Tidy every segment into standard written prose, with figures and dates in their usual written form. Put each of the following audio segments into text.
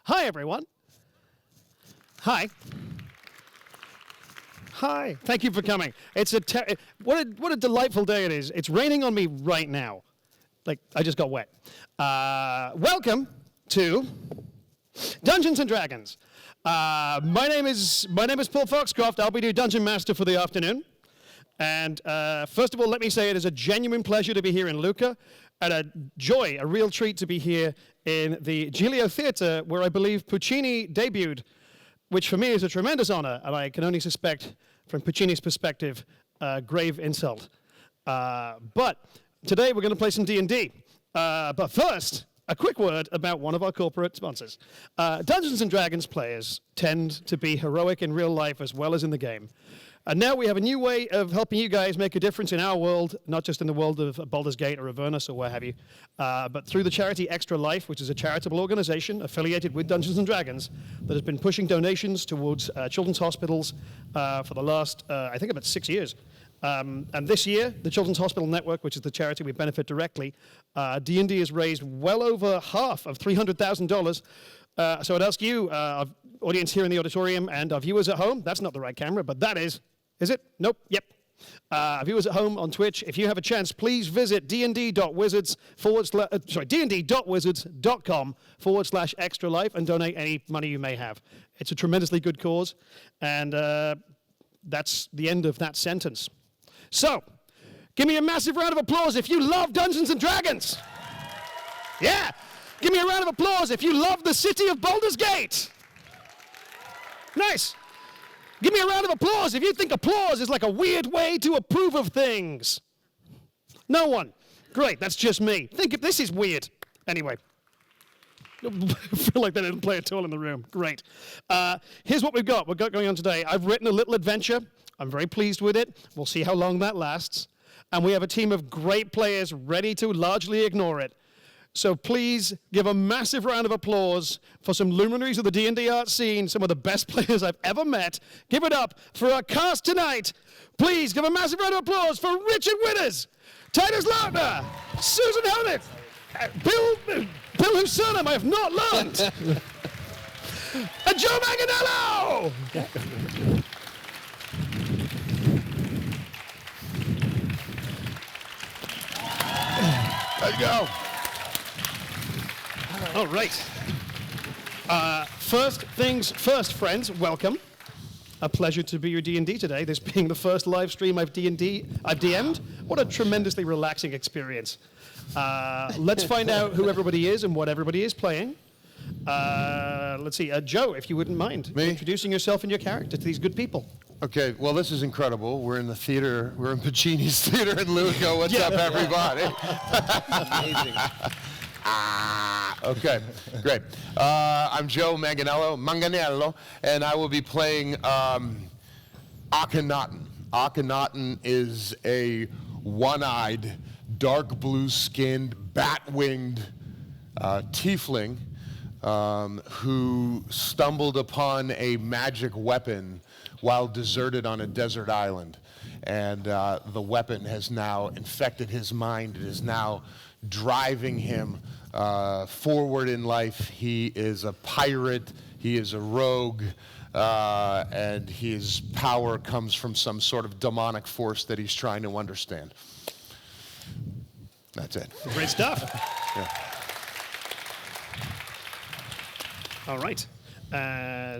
Hi, everyone. Hi. Hi. Thank you for coming. It's what a delightful day it is. It's raining on me right now. Like, I just got wet. Welcome to Dungeons and Dragons. My name is Paul Foxcroft. I'll be your Dungeon Master for the afternoon. And first of all, let me say it is a genuine pleasure to be here in Lucca, and a joy, a real treat to be here in the Giglio Theatre, where I believe Puccini debuted, which for me is a tremendous honor, and I can only suspect, from Puccini's perspective, a grave insult. But today we're going to play some D&D. But first, a quick word about one of our corporate sponsors. Dungeons & Dragons players tend to be heroic in real life as well as in the game. And now we have a new way of helping you guys make a difference in our world, not just in the world of Baldur's Gate or Avernus or where have you, but through the charity Extra Life, which is a charitable organization affiliated with Dungeons & Dragons that has been pushing donations towards children's hospitals for the last, I think, about 6 years. And this year, the Children's Hospital Network, which is the charity we benefit directly, D&D has raised well over half of $300,000. So I'd ask you, our audience here in the auditorium and our viewers at home, that's not the right camera, but that is it? Nope, yep. Viewers at home on Twitch, if you have a chance, please visit dnd.wizards.com/extra life and donate any money you may have. It's a tremendously good cause, and that's the end of that sentence. So, give me a massive round of applause if you love Dungeons & Dragons. Yeah. Give me a round of applause if you love the city of Baldur's Gate. Nice. Give me a round of applause if you think applause is like a weird way to approve of things. No one. Great, that's just me. Think if this is weird. Anyway. I feel like they didn't play at all in the room. Great. Here's what we've got. We've got going on today. I've written a little adventure. I'm very pleased with it. We'll see how long that lasts. And we have a team of great players ready to largely ignore it. So please give a massive round of applause for some luminaries of the D&D art scene, some of the best players I've ever met. Give it up for our cast tonight. Please give a massive round of applause for Richard Whitters, Titus Lunter, Suzanne Helmigh, Bill whose surname I have not learned, and Joe Manganiello. Let's go. All right. First things first, friends, welcome. A pleasure to be your D&D today, this being the first live stream I've DM'd. What a tremendously relaxing experience. Let's find out who everybody is and what everybody is playing. Let's see, Joe, if you wouldn't mind introducing yourself and your character to these good people. Okay, well, this is incredible. We're in the theater. We're in Puccini's theater in Lucca. What's up, everybody? Amazing. Okay, great. I'm Joe Manganiello, and I will be playing Akhenaten. Akhenaten is a one-eyed, dark blue-skinned, bat-winged tiefling who stumbled upon a magic weapon while deserted on a desert island. And the weapon has now infected his mind. It is now driving him forward in life. He is a pirate, he is a rogue, and his power comes from some sort of demonic force that he's trying to understand. That's it. Great stuff. Yeah. All right.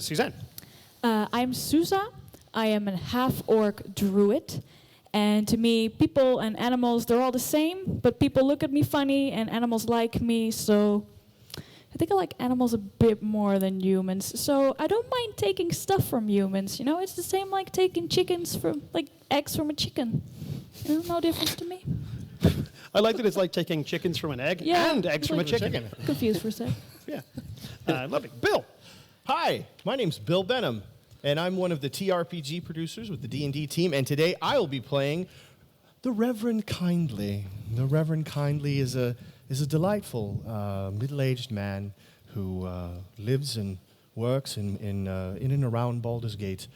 Suzanne. I'm Susa. I am a half-orc druid. And to me, people and animals, they're all the same, but people look at me funny and animals like me, so I think I like animals a bit more than humans. So I don't mind taking stuff from humans, you know? It's the same like taking eggs from a chicken. You know, no difference to me. I like that it's like taking chickens from an egg and eggs from a chicken. Confused for a sec. Yeah. Lovely. Bill. Hi, my name's Bill Benham, and I'm one of the TRPG producers with the D&D team, and today I will be playing the Reverend Kindly. The Reverend Kindly is a delightful middle-aged man who lives and works in and around Baldur's Gate,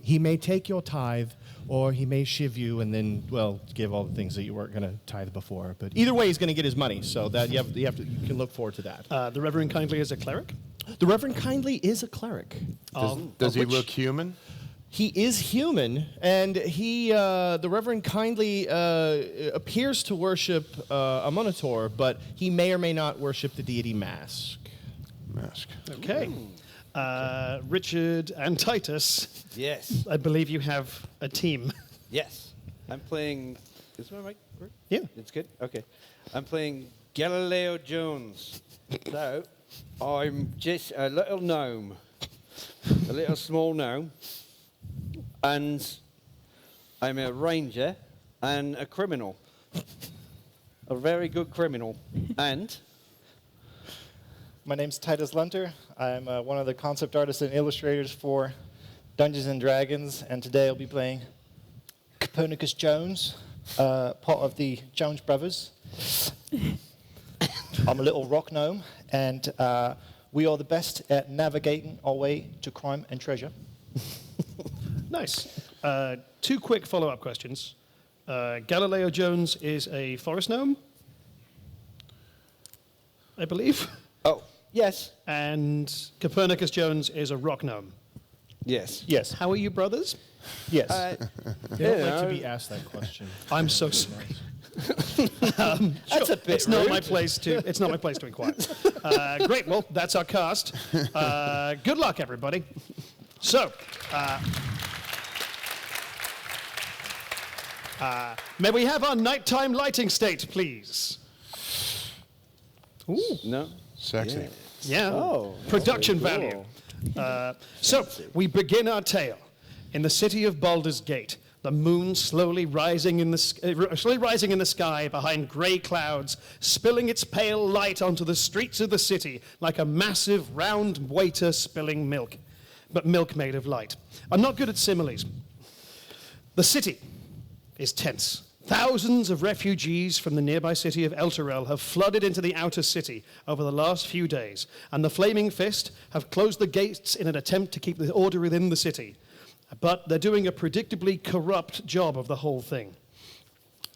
he may take your tithe, or he may shiv you and then, well, give all the things that you weren't going to tithe before. But either way, he's going to get his money, so that you can look forward to that. The Reverend Kindly is a cleric? The Reverend Kindly is a cleric. Does he look human? He is human, and the Reverend Kindly appears to worship a monitor, but he may or may not worship the deity Mask. Okay. Richard and Titus, Yes. I believe you have a team. Yes. I'm playing. Is my mic work? Yeah. It's good? Okay. I'm playing Galileo Jones. So, I'm just a little gnome. A little small gnome. And I'm a ranger and a criminal. A very good criminal. And My name's Titus Lunter. I'm one of the concept artists and illustrators for Dungeons and Dragons, and today I'll be playing Copernicus Jones, part of the Jones brothers. I'm a little rock gnome, and we are the best at navigating our way to crime and treasure. Nice. 2 quick follow-up questions. Galileo Jones is a forest gnome, I believe. oh, yes. And Copernicus Jones is a rock gnome. Yes. Yes, How are you brothers? yes. They don't like to be asked that question. I'm so sorry. That's a bit It's not rude. my place to. It's not my place to inquire. Great. Well, that's our cast. Good luck, everybody. So, may we have our nighttime lighting state, please? Ooh. No? Sexy. Yeah. Oh. Production Cool. value. So we begin our tale in the city of Baldur's Gate. The moon slowly rising in the sky behind grey clouds, spilling its pale light onto the streets of the city like a massive round waiter spilling milk, but milk made of light. I'm not good at similes. The city is tense. Thousands of refugees from the nearby city of Elturel have flooded into the outer city over the last few days, and the Flaming Fist have closed the gates in an attempt to keep the order within the city. But they're doing a predictably corrupt job of the whole thing.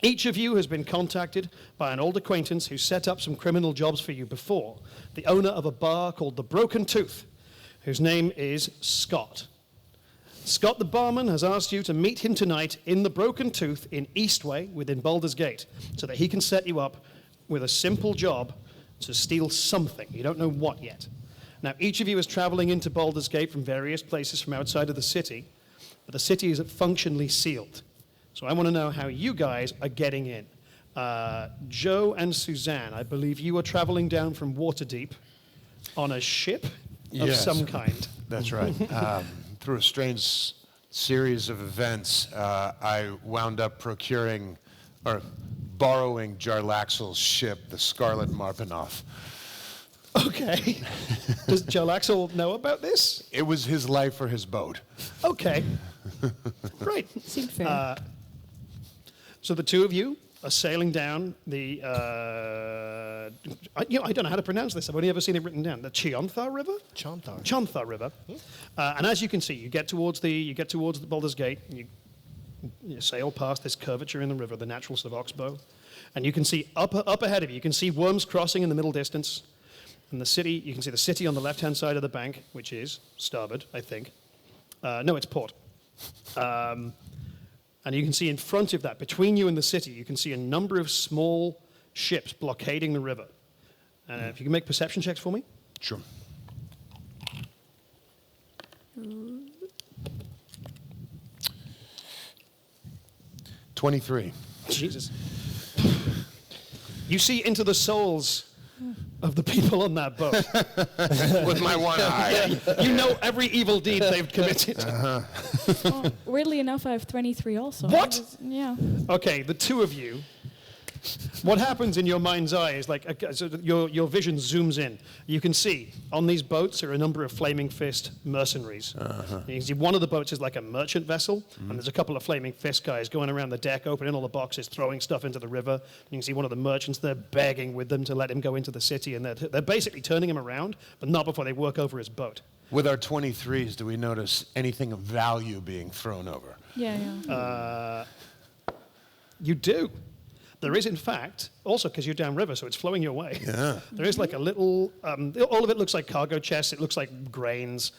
Each of you has been contacted by an old acquaintance who set up some criminal jobs for you before, the owner of a bar called the Broken Tooth, whose name is Scott. Scott the barman has asked you to meet him tonight in the Broken Tooth in Eastway within Baldur's Gate so that he can set you up with a simple job to steal something. You don't know what yet. Now, each of you is traveling into Baldur's Gate from various places from outside of the city, but the city is functionally sealed. So I want to know how you guys are getting in. Joe and Suzanne, I believe you are traveling down from Waterdeep on a ship of Yes. some kind. That's right. Through a strange series of events, I wound up borrowing Jarlaxle's ship, the Scarlet Marpenoff. Okay. Does Jarlaxle know about this? It was his life or his boat. Okay. Great. Seemed fair. So the two of you are sailing down the, I don't know how to pronounce this. I've only ever seen it written down. The Chionthar River? Chionthar River. And as you can see, you get towards the Baldur's Gate, and you sail past this curvature in the river, the natural sort of oxbow, and you can see up ahead of you, you can see Worms Crossing in the middle distance, and the city, you can see the city on the left-hand side of the bank, which is starboard, I think. No, it's port. And you can see in front of that, between you and the city, you can see a number of small ships blockading the river. If you can make perception checks for me. Sure. $23. Jesus. You see into the souls of the people on that boat. With my one eye. You know every evil deed they've committed. Well, weirdly enough, I have 23 also. What? Yeah. Okay, the two of you. What happens in your mind's eye is like so your vision zooms in. You can see on these boats are a number of Flaming Fist mercenaries. You can see one of the boats is like a merchant vessel, and there's a couple of Flaming Fist guys going around the deck, opening all the boxes, throwing stuff into the river. You can see one of the merchants there begging with them to let him go into the city, and they're basically turning him around, but not before they work over his boat. With our 23s, do we notice anything of value being thrown over? Yeah, yeah. You do. there is, in fact, also because you're downriver, so it's flowing your way. Yeah. There is like a little, all of it looks like cargo chests. It looks like grains,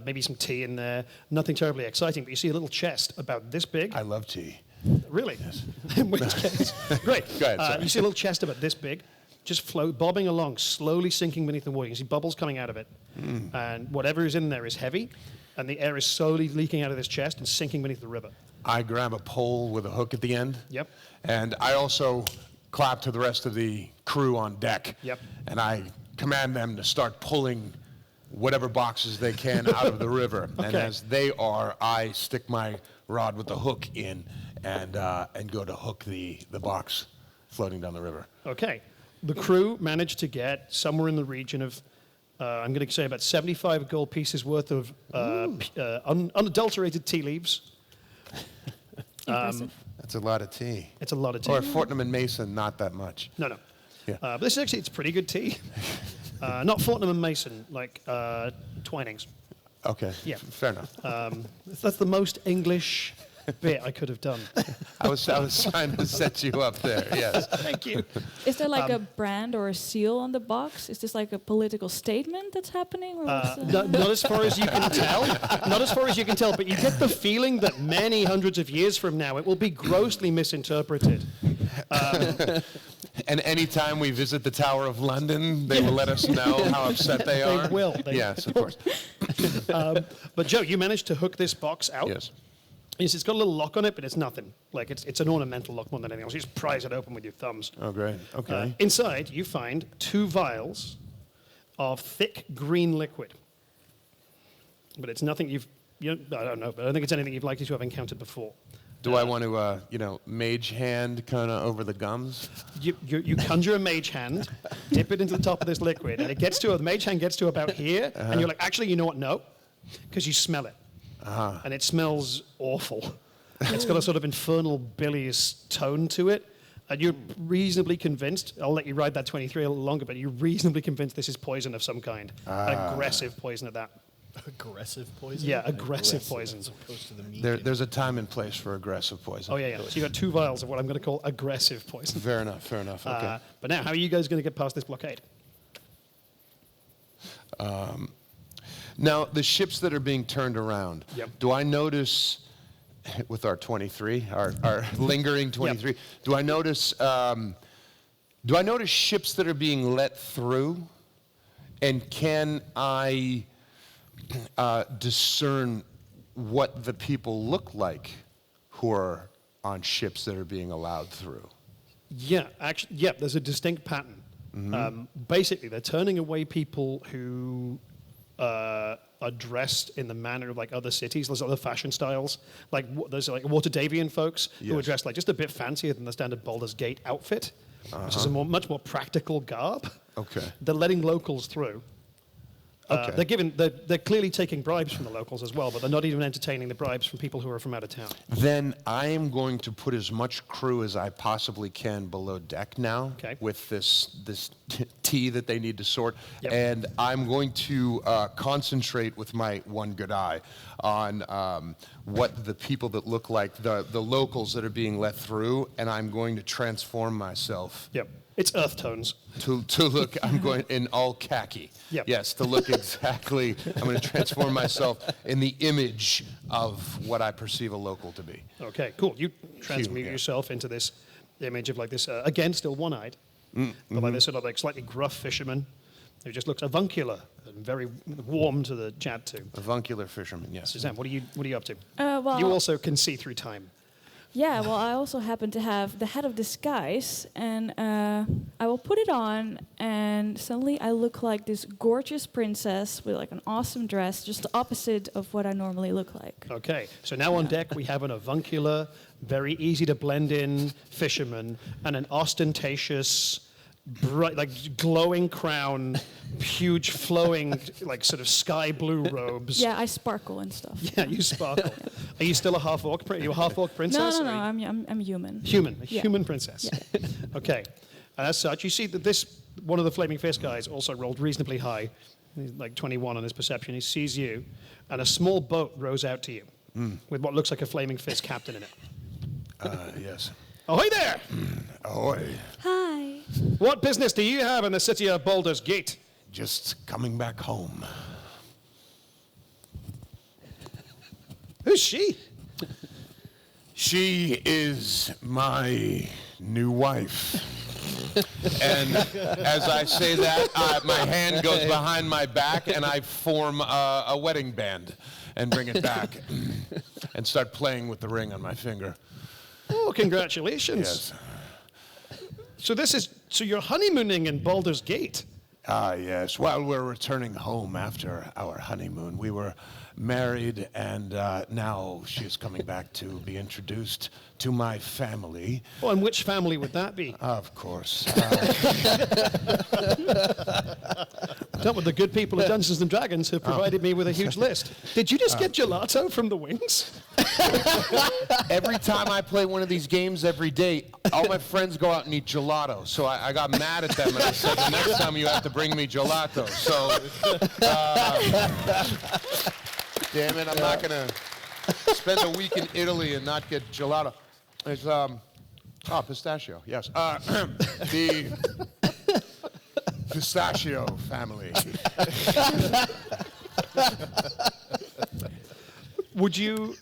maybe some tea in there. Nothing terribly exciting, but you see a little chest about this big. I love tea. Really? Yes. In which case, great. Go ahead, you see a little chest about this big, just bobbing along, slowly sinking beneath the water. You see bubbles coming out of it. And whatever is in there is heavy, and the air is slowly leaking out of this chest and sinking beneath the river. I grab a pole with a hook at the end. Yep. And I also clap to the rest of the crew on deck. Yep. And I command them to start pulling whatever boxes they can out of the river. Okay. And as they are, I stick my rod with the hook in and go to hook the box floating down the river. Okay. The crew managed to get somewhere in the region of, I'm going to say about 75 gold pieces worth of unadulterated tea leaves. Impressive. That's a lot of tea. It's a lot of tea. Or Fortnum and Mason, not that much. No. Yeah. But this is actually, it's pretty good tea. Not Fortnum and Mason, like Twinings. Okay. Yeah. Fair enough. That's the most English bit I could have done. I was trying to set you up there. Yes. Thank you. Is there like a brand or a seal on the box? Is this like a political statement that's happening? Or Not as far as you can tell. Not as far as you can tell, but you get the feeling that many hundreds of years from now, it will be grossly misinterpreted. And anytime we visit the Tower of London, they will let us know how upset they are. They will. Yes, of course. But Joe, you managed to hook this box out. Yes. Yes, it's got a little lock on it, but it's nothing. Like it's an ornamental lock more than anything else. You just prise it open with your thumbs. Oh, great. Okay. Inside, you find 2 vials of thick green liquid. But it's nothing I don't know, but I don't think it's anything you've likely to have encountered before. Do I want to, mage hand kind of over the gums? You conjure a mage hand, dip it into the top of this liquid, and the mage hand gets to about here, and you're like, actually, you know what? No, because you smell it. And it smells awful. It's got a sort of infernal bilious tone to it. And you're reasonably convinced, I'll let you ride that 23 a little longer, but you're reasonably convinced this is poison of some kind. Aggressive poison at that. Aggressive poison? Yeah, aggressive poison. As opposed to the meat. There's a time and place for aggressive poison. Oh, yeah. So you got 2 vials of what I'm going to call aggressive poison. Fair enough. Okay. But now, how are you guys going to get past this blockade? Now, the ships that are being turned around, Yep. do I notice, with our 23, our lingering 23, do I notice ships that are being let through? And can I discern what the people look like who are on ships that are being allowed through? Yeah, actually, there's a distinct pattern. Basically, they're turning away people who are dressed in the manner of like other cities. There's other fashion styles. There's like Waterdavian folks who are dressed like just a bit fancier than the standard Baldur's Gate outfit, which is a much more practical garb. Okay. They're letting locals through. Okay. They're clearly taking bribes from the locals as well, but they're not even entertaining the bribes from people who are from out of town. Then I am going to put as much crew as I possibly can below deck now with this tea that they need to sort. Yep. And I'm going to concentrate with my one good eye on what the people that look like the locals that are being let through, and I'm going to transform myself. Yep. It's earth tones. To look, I'm going in all khaki. Yep. Yes, to look exactly, I'm going to transform myself in the image of what I perceive a local to be. Okay, cool. You transmute yourself into this image of like this, again, still one-eyed, but like this sort of like slightly gruff fisherman who just looks avuncular and very warm to the chat to. Avuncular fisherman, yes. Suzanne, what are you up to? Well, You also can see through time. Yeah, well, I also happen to have the head of disguise, and I will put it on, and suddenly I look like this gorgeous princess with like an awesome dress, just the opposite of what I normally look like. Okay, so now on deck we have an avuncular, very easy to blend in fisherman, and an ostentatious, bright, like glowing crown, huge flowing, like sort of sky blue robes. Yeah, I sparkle and stuff. Yeah, you sparkle. Are you still a half orc? Are you a half orc princess? No, I'm human. Human, a Yeah. human princess. Yeah. Okay, and as such, you see that one of the Flaming Fist guys also rolled reasonably high, he's like 21 on his perception. He sees you, and a small boat rows out to you with what looks like a Flaming Fist captain in it. Yes. Ahoy there! Ahoy. Hi. What business do you have in the city of Baldur's Gate? Just coming back home. Who's she? She is my new wife. And as I say that, my hand goes behind my back and I form a wedding band and bring it back and start playing with the ring on my finger. Oh, congratulations. Yes. So you're honeymooning in Baldur's Gate? Ah, yes. While we're returning home after our honeymoon, we were married, and now she is coming back to be introduced to my family. Oh, and which family would that be? Of course. Dealt with the good people of Dungeons and Dragons who provided me with a huge list. Did you just get gelato from the wings? Every time I play one of these games every day, all my friends go out and eat gelato. So I got mad at them and I said, the next time you have to bring me gelato. So, damn it, I'm not going to spend a week in Italy and not get gelato. It's, pistachio, yes. The pistachio family. Would you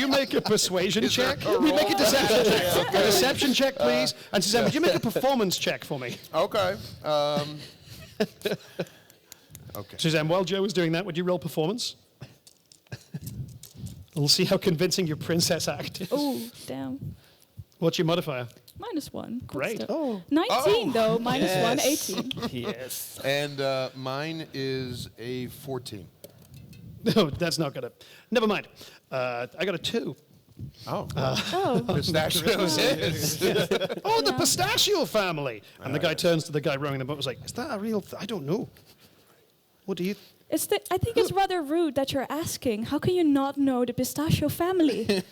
make a persuasion check? We make a deception check. A deception check, please. And Suzanne, would you make a performance check for me? Okay. Okay. Suzanne, while Joe is doing that, would you roll performance? We'll see how convincing your princess act is. Oh, damn. What's your modifier? -1. That's Great. still- 19 though, -1, 18. Yes. And mine is a 14. No, that's not gonna. Never mind. I got a 2. Oh. Oh, Pistachios is. Oh, the pistachio family. And the guy turns to the guy rowing the boat and was like, is that a real I don't know. What do you... I think it's rather rude that you're asking. How can you not know the pistachio family?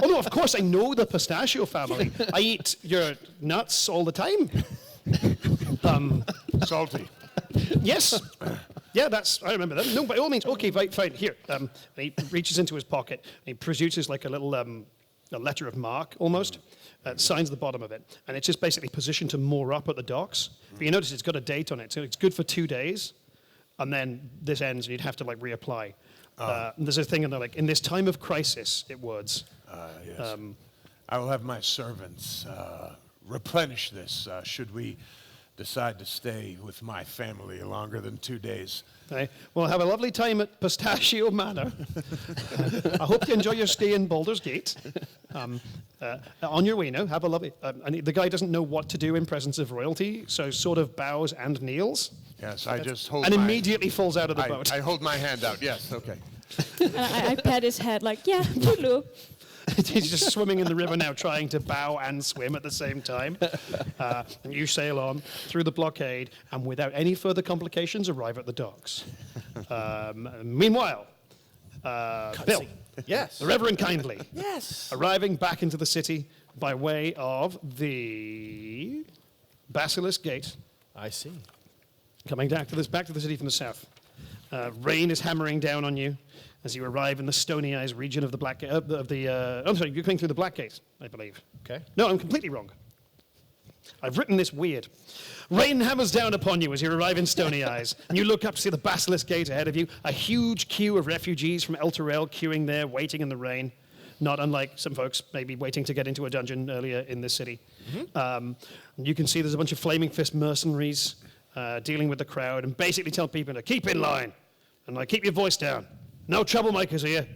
Oh, no, of course I know the pistachio family. I eat your nuts all the time. Salty. Yes. Yeah, I remember that. No, by all means. Okay, fine. Here. And he reaches into his pocket and he produces like a little a letter of marque almost. Signs the bottom of it. And it's just basically positioned to moor up at the docks. But you notice it's got a date on it. So it's good for 2 days. And then this ends and you'd have to like reapply. There's a thing in there like, in this time of crisis, it words. Yes. I will have my servants replenish this should we decide to stay with my family longer than 2 days. Okay. Well, have a lovely time at Pistachio Manor. I hope you enjoy your stay in Baldur's Gate. On your way now, have a lovely... and the guy doesn't know what to do in presence of royalty, so sort of bows and kneels. Yes, I just hold and immediately falls out of the boat. I hold my hand out, yes, okay. And I pat his head like, yeah, Lulu. He's just swimming in the river now, trying to bow and swim at the same time. And you sail on through the blockade, and without any further complications, arrive at the docks. Meanwhile, Bill, Yes. the Reverend Kindly, Yes. arriving back into the city by way of the Basilisk Gate, I see. coming back to the city from the south. Rain is hammering down on you as you arrive in the Stony Eyes region of the Black Gate. I'm sorry, you're coming through the Black Gate, I believe. Okay. No, I'm completely wrong. I've written this weird. Rain hammers down upon you as you arrive in Stony Eyes, and you look up to see the Basilisk Gate ahead of you, a huge queue of refugees from El Terrell queuing there, waiting in the rain, not unlike some folks maybe waiting to get into a dungeon earlier in this city. You can see there's a bunch of Flaming Fist mercenaries dealing with the crowd and basically tell people to keep in line and like keep your voice down. No troublemakers here.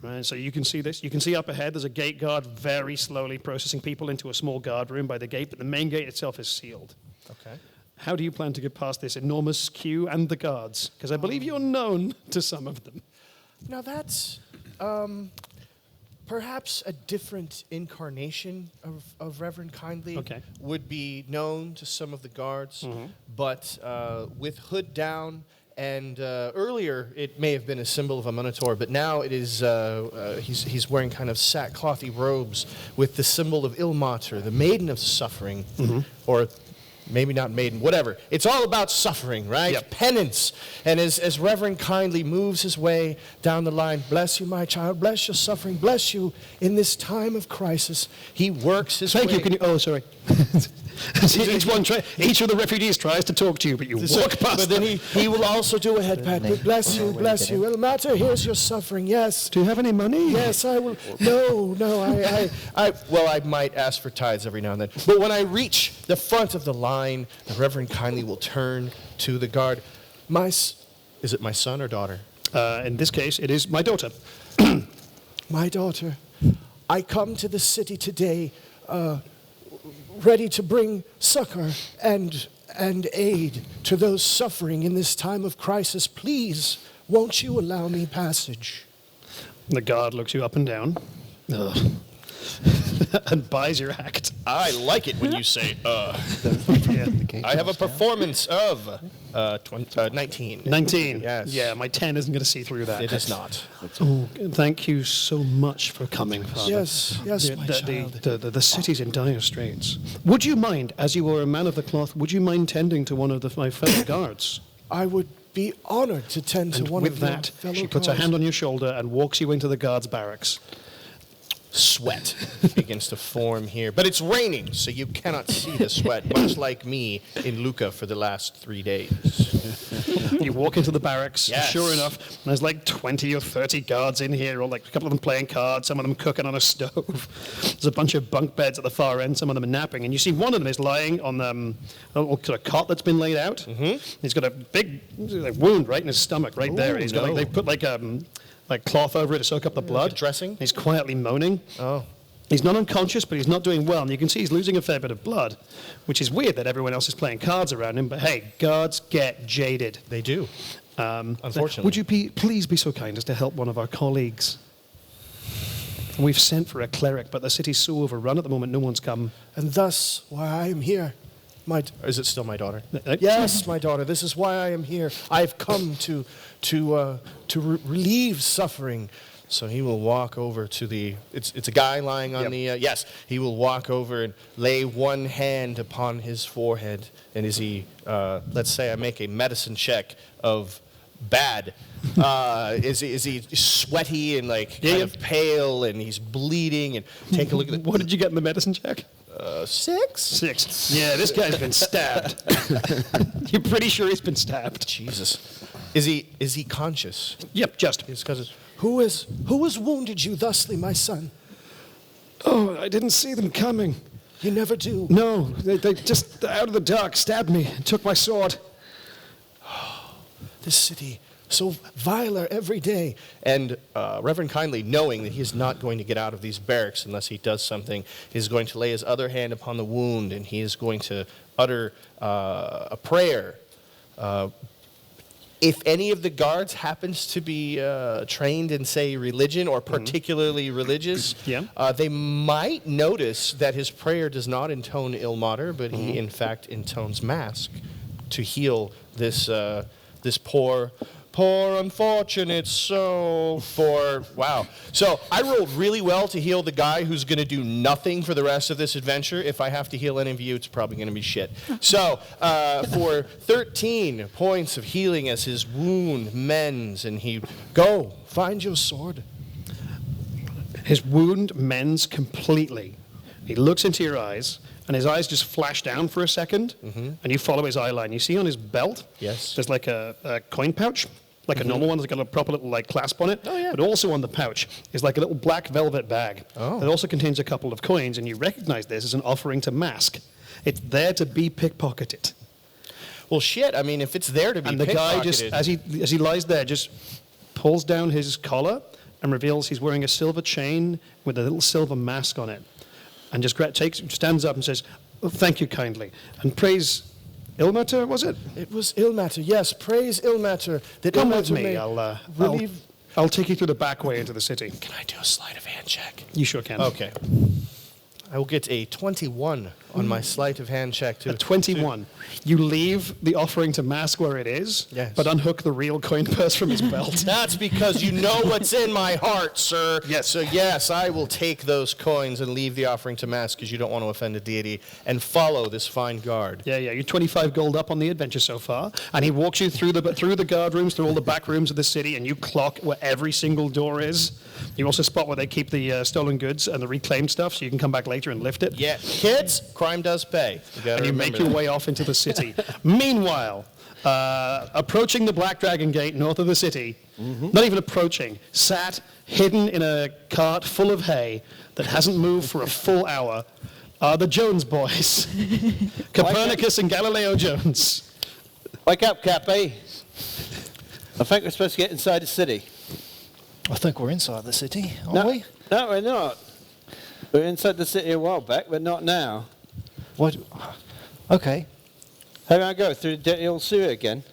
Right, so you can see this. You can see up ahead there's a gate guard very slowly processing people into a small guard room by the gate, but the main gate itself is sealed. Okay. How do you plan to get past this enormous queue and the guards? Because I believe you're known to some of them. Now that's perhaps a different incarnation of Reverend Kindly. Okay. Would be known to some of the guards, but with hood down. And earlier, it may have been a symbol of a minotaur, but now it is. He's wearing kind of sackclothy robes with the symbol of Ilmater, the Maiden of Suffering, or maybe not maiden, whatever. It's all about suffering, right? Yep. Penance. And as Reverend kindly moves his way down the line, bless you, my child, bless your suffering, bless you in this time of crisis, he works his way. Thank you. Can you? Oh, sorry. Each of the refugees tries to talk to you, but you walk past But then them. he will also do a head pat. Bless you, bless you. El mater, here's your suffering, yes. Do you have any money? Yes, I will. No, I might ask for tithes every now and then. But when I reach the front of the line, the Reverend kindly will turn to the guard. Is it my son or daughter? In this case, it is my daughter. My daughter, I come to the city today ready to bring succor and aid to those suffering in this time of crisis. Please, won't you allow me passage? The guard looks you up and down. Ugh. And buys your act. I like it when you say, Yeah. I have a performance of 19. 19. Yes. Yeah, my 10 isn't going to see through that. It is not. Oh, thank you so much for coming, Father. Yes, my child. The city's in dire straits. Would you mind, as you were a man of the cloth, would you mind tending to one of my fellow guards? I would be honored to tend to And one with of your that, fellow she puts her guards. hand on your shoulder and walks you into the guards' barracks. Sweat begins to form here. But it's raining, so you cannot see the sweat, much like me in Lucca for the last 3 days. You walk into the barracks, Yes. sure enough, there's like 20 or 30 guards in here, or like a couple of them playing cards, some of them cooking on a stove. There's a bunch of bunk beds at the far end, some of them are napping, and you see one of them is lying on a little sort of cot that's been laid out. Mm-hmm. He's got a big wound right in his stomach, right there. Ooh, He's got they put like cloth over it to soak up the blood. dressing? He's quietly moaning. Oh. He's not unconscious, but he's not doing well, and you can see he's losing a fair bit of blood, which is weird that everyone else is playing cards around him, but hey, guards get jaded. They do. Unfortunately. Would you please be so kind as to help one of our colleagues? We've sent for a cleric, but the city's so overrun at the moment, no one's come. And thus, why I am here. Is it still my daughter? Uh, Yes, my daughter. This is why I am here. I've come to relieve suffering. So he will walk over to the. It's a guy lying on the. Yes, he will walk over and lay one hand upon his forehead. And as he, let's say, I make a medicine check of bad. Is he sweaty and kind of pale, and he's bleeding? And take a look at What did you get in the medicine check? 6. 6. Yeah, this guy's been stabbed. You're pretty sure he's been stabbed. Jesus. Is he conscious? Yep, just. His cousin. Who has wounded you thusly, my son? Oh, I didn't see them coming. You never do. No, they just out of the dark stabbed me and took my sword. This city, so viler every day. And Reverend Kindly, knowing that he is not going to get out of these barracks unless he does something, is going to lay his other hand upon the wound, and he is going to utter a prayer. If any of the guards happens to be trained in, say, religion or particularly religious, they might notice that his prayer does not intone ill mater, but he, in fact, intones mask to heal this this poor unfortunate soul wow. So I rolled really well to heal the guy who's going to do nothing for the rest of this adventure. If I have to heal any of you, it's probably going to be shit. So for 13 points of healing as his wound mends, and he, go, find your sword. His wound mends completely. He looks into your eyes, and his eyes just flash down for a second, and you follow his eye line. You see on his belt, there's like a coin pouch, like a normal one that's got a proper little clasp on it. Oh, yeah. But also on the pouch is like a little black velvet bag that also contains a couple of coins, and you recognize this as an offering to mask. It's there to be pickpocketed. Well, shit, I mean, if it's there to be And the guy just, as he lies there, just pulls down his collar and reveals he's wearing a silver chain with a little silver mask on it. And just stands up and says, oh, thank you kindly. And praise Ilmater, was it? It was Ilmater, yes. Praise Ilmater. That Come with Ilmater me. may relieve. I'll take you through the back way into the city. Can I do a sleight of hand check? You sure can. Okay. I will get a 21 on my sleight of hand check to... A 21. You leave the offering to Mask where it is, Yes. but unhook the real coin purse from his belt. That's because you know what's in my heart, sir. Yes. So yes, I will take those coins and leave the offering to Mask because you don't want to offend a deity and follow this fine guard. Yeah, you're 25 gold up on the adventure so far, and he walks you through the guard rooms, through all the back rooms of the city, and you clock where every single door is. You also spot where they keep the stolen goods and the reclaimed stuff, so you can come back later and lift it. Yeah, kids, crime does pay. And you make your way off into the city. Meanwhile, approaching the Black Dragon Gate north of the city, not even approaching, sat hidden in a cart full of hay that hasn't moved for a full hour, are the Jones boys, Copernicus and Galileo Jones. Wake up, Cappy. I think we're supposed to get inside the city. I think we're inside the city, aren't we? No, we're not. We were inside the city a while back, but not now. What? Okay. How do I go through the dirty old sewer again?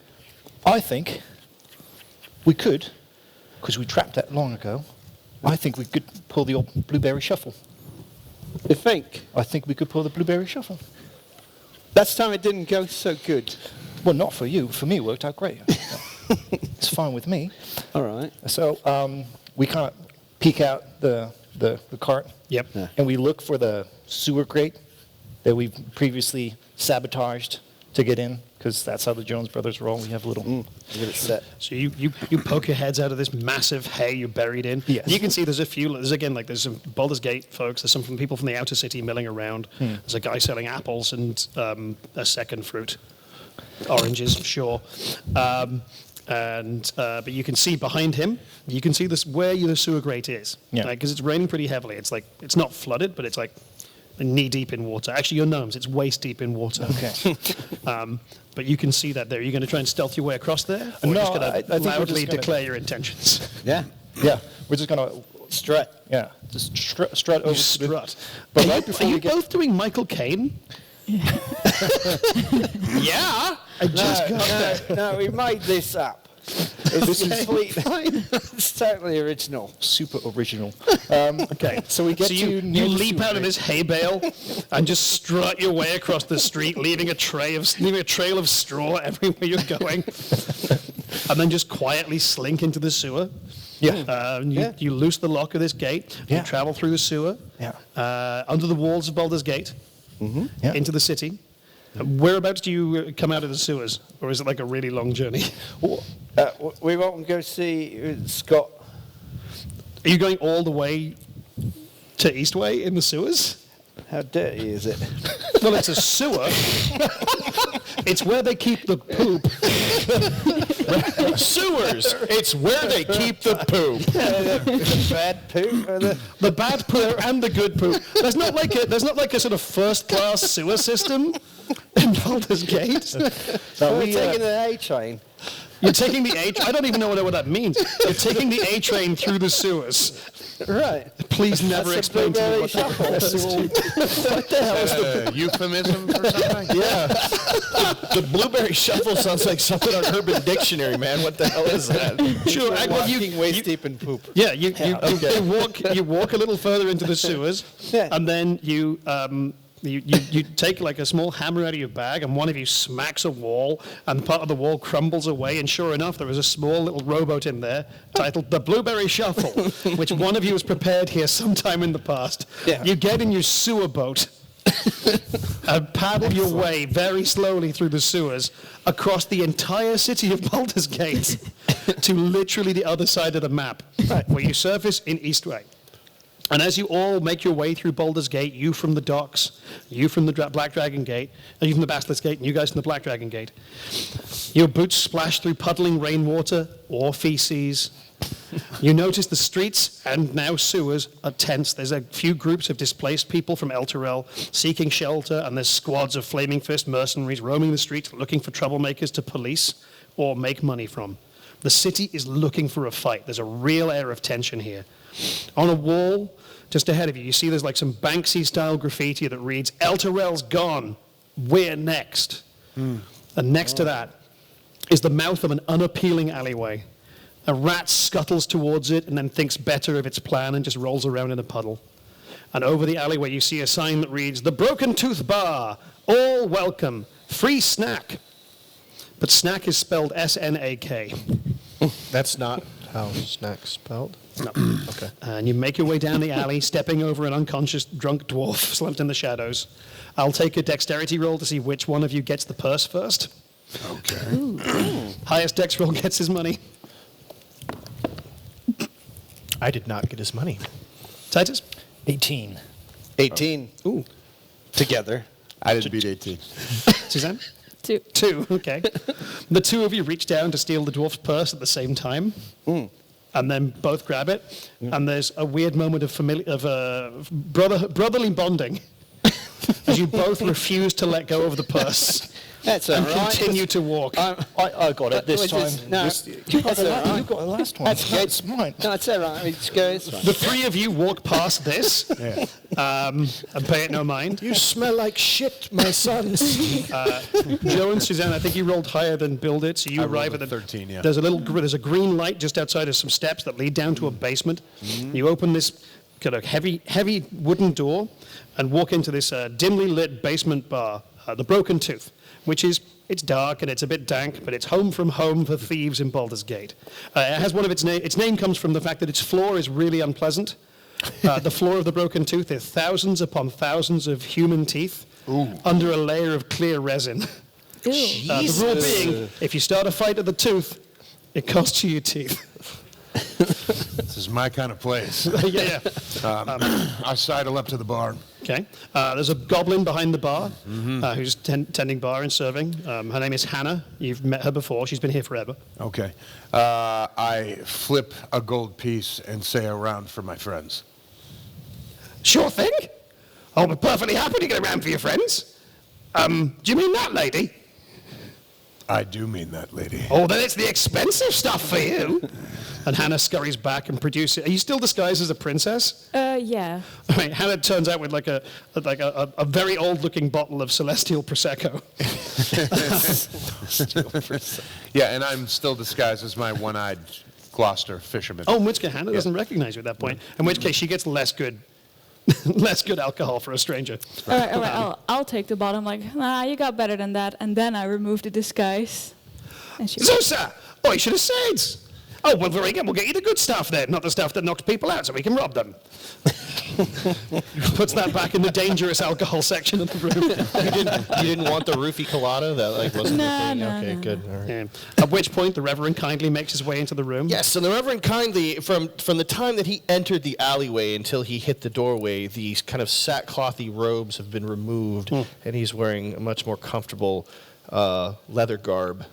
I think we could, because we trapped that long ago. I think we could pull the old blueberry shuffle. You think? I think we could pull the blueberry shuffle. Last time it didn't go so good. Well, not for you. For me, it worked out great. It's fine with me. All right. So we kind of peek out the cart. Yep. Yeah. And we look for the sewer grate that we've previously sabotaged to get in, because that's how the Jones brothers roll. We have a little... Get it set. So you poke your heads out of this massive hay you're buried in. Yes. You can see there's some Baldur's Gate folks, there's some from people from the outer city milling around. There's a guy selling apples and a second fruit. Oranges, sure. But you can see behind him, you can see this where the sewer grate is. Yeah. Because it's raining pretty heavily. It's like, it's not flooded, but it's like knee deep in water. Actually, your gnomes, it's waist deep in water. Okay. But you can see that there. Are you going to try and stealth your way across there? Or No, just going I to think we're loudly just gonna- declare your intentions? Yeah. Yeah, we're just going to... Strut. Yeah, just strut over... You strut. But Are right you, before are we you get... both doing Michael Caine? Yeah. I just got that. No, we made this up. It's completely, it's totally original. Super original. Okay. So we get so to... you near the leap sewer out of grate. this hay bale and just strut your way across the street, leaving a trail of straw everywhere you're going, and then just quietly slink into the sewer. Yeah. You loose the lock of this gate. You Yeah. travel through the sewer, under the walls of Baldur's Gate, Yeah. into the city. Whereabouts do you come out of the sewers, or is it like a really long journey? We won't go see Scott. Are you going all the way to Eastway in the sewers? How dirty is it? Well, it's a sewer. It's where they keep the poop. Sewers! It's where they keep the poop. The bad poo? Or The bad poop and the good poop. There's not like a sort of first-class sewer system in Baldur's Gate. So we're taking the A train. You're taking the A. I don't even know what that means. You're taking the A train through the sewers. Right. Please never That's a explain to me blueberry what that shuffle. refers to. What the hell is the... Euphemism for something? Yeah. The blueberry shuffle sounds like something on Urban Dictionary, man. What the hell is that? Sure, well, Walking waist deep in poop. Yeah, you walk a little further into the sewers, Yeah. and then you take like a small hammer out of your bag, and one of you smacks a wall, and part of the wall crumbles away, and sure enough, there is a small little rowboat in there titled The Blueberry Shuffle, which one of you has prepared here sometime in the past. Yeah. You get in your sewer boat and paddle your way very slowly through the sewers across the entire city of Baldur's Gate to literally the other side of the map, where you surface in Eastway. And as you all make your way through Baldur's Gate, you from the docks, you from the Black Dragon Gate, and you from the Basilisk Gate, and you guys from the Black Dragon Gate, your boots splash through puddling rainwater or feces. You notice the streets and now sewers are tense. There's a few groups of displaced people from Elturel seeking shelter, and there's squads of Flaming Fist mercenaries roaming the streets looking for troublemakers to police or make money from. The city is looking for a fight. There's a real air of tension here. On a wall just ahead of you, you see there's like some Banksy-style graffiti that reads, "Elturel's gone, we're next." And next to that is the mouth of an unappealing alleyway. A rat scuttles towards it and then thinks better of its plan and just rolls around in a puddle. And over the alleyway, you see a sign that reads, "The Broken Tooth Bar, all welcome, free snack." But snack is spelled S-N-A-K. That's not how snack's spelled. No. Okay. And you make your way down the alley, stepping over an unconscious drunk dwarf slumped in the shadows. I'll take a dexterity roll to see which one of you gets the purse first. Okay. Highest dex roll gets his money. I did not get his money. Titus? 18. 18. Ooh. Together. I didn't beat 18. Suzanne? 2. 2, okay. The two of you reach down to steal the dwarf's purse at the same time, and then both grab it, and there's a weird moment of brotherly bonding as you both refuse to let go of the purse That's and all right. continue to walk. I got it this time. No, You got that's all right. the last one. That's good. That's mine. No, it's all right. It's good. It's fine. The three of you walk past this and pay it no mind. You smell like shit, my sons. Joe and Suzanne, I think you rolled higher than Bill did, so you I arrive rolled at a the 13, yeah. There's a green light just outside of some steps that lead down to a basement. You open this kind of heavy wooden door and walk into this dimly lit basement bar, the Broken Tooth, which is it's dark and it's a bit dank, but it's home from home for thieves in Baldur's Gate. It has one of its name. Its name comes from the fact that its floor is really unpleasant. The floor of the Broken Tooth is thousands upon thousands of human teeth under a layer of clear resin. Ew. The rule being, if you start a fight at the tooth, it costs you your teeth. This is my kind of place. yeah. I sidle up to the bar. Okay. There's a goblin behind the bar who's tending bar and serving. Her name is Hannah. You've met her before. She's been here forever. Okay. I flip a gold piece and say around for my friends. Sure thing. I'll be perfectly happy to get around for your friends. Do you mean that, lady? I do mean that, lady. Oh, then it's the expensive stuff for you. And Hannah scurries back and produces. Are you still disguised as a princess? Yeah. All right, Hannah turns out with like a very old-looking bottle of Celestial Prosecco. Yeah, and I'm still disguised as my one-eyed Gloucester fisherman. Oh, in which case Hannah doesn't recognize you at that point. In which case she gets less good alcohol for a stranger. All right. I'll take the bottom. Like, nah, you got better than that. And then I remove the disguise. And she. Zusa! Oh, you should have said. Oh, well, very good. We'll get you the good stuff then, not the stuff that knocks people out so we can rob them. Puts that back in the dangerous alcohol section of the room. You didn't want the roofie colada? That wasn't the thing? No, Okay, no. good. All right. Yeah. At which point, the Reverend kindly makes his way into the room. Yes, and the Reverend kindly, from the time that he entered the alleyway until he hit the doorway, these kind of sackclothy robes have been removed, and he's wearing a much more comfortable leather garb,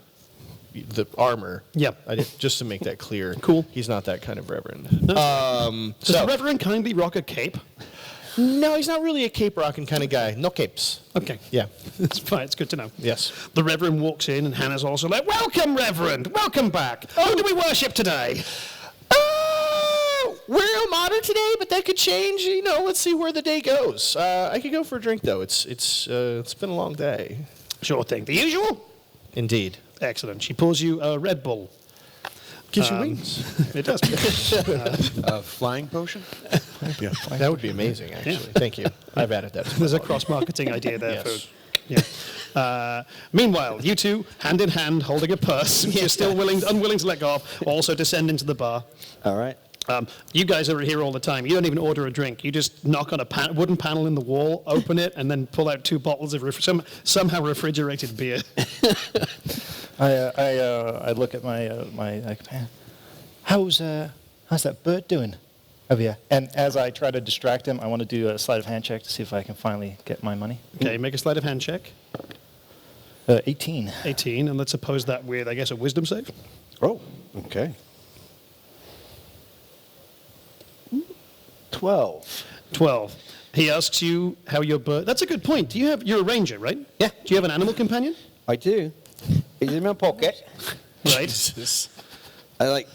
the armor. Yep. Just to make that clear. Cool. He's not that kind of Reverend. Does the Reverend kindly rock a cape? No, he's not really a cape rocking kind of guy. No capes. Okay. Yeah. That's fine. It's good to know. Yes. The Reverend walks in, and Hannah's also like, "Welcome, Reverend. Welcome back. Who do we worship today?" We're real modern today, but that could change. You know, let's see where the day goes. I could go for a drink though. It's been a long day. Sure thing. The usual? Indeed. Excellent. She pours you a Red Bull. Gives you wings. It does. A flying potion? Yeah, that would be amazing. Actually, thank you. I've added that. There's a cross-marketing idea there. Yes. Yeah. Meanwhile, you two, hand in hand, holding a purse, which you're still unwilling to let go of, also descend into the bar. All right. You guys are here all the time. You don't even order a drink. You just knock on a wooden panel in the wall, open it, and then pull out 2 bottles of somehow refrigerated beer. I look at my companion. How's that bird doing over here? And as I try to distract him, I want to do a sleight of hand check to see if I can finally get my money. Okay, make a sleight of hand check. 18. 18, and let's oppose that with, I guess, a wisdom save. Oh, okay. 12. 12. He asks you how your bird... That's a good point. You're a ranger, right? Yeah. Do you have an animal companion? I do. He's in my pocket. Right.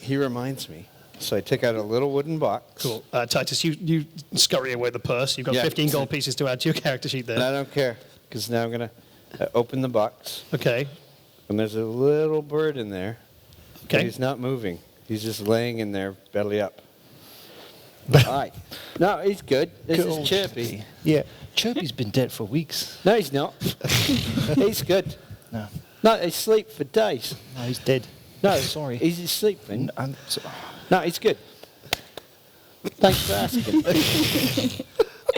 He reminds me. So I took out a little wooden box. Cool. Titus, you scurry away the purse. You've got 15 gold pieces to add to your character sheet there. And I don't care, because now I'm going to open the box. Okay. And there's a little bird in there. Okay. But he's not moving. He's just laying in there, belly up. Right. No, he's good. This Good is old Chirpy. Yeah. Chirpy's been dead for weeks. No, he's not. He's good. No. No, he's asleep for days. No, he's dead. No, Sorry. He's asleep. No, No, he's good. Thanks for asking.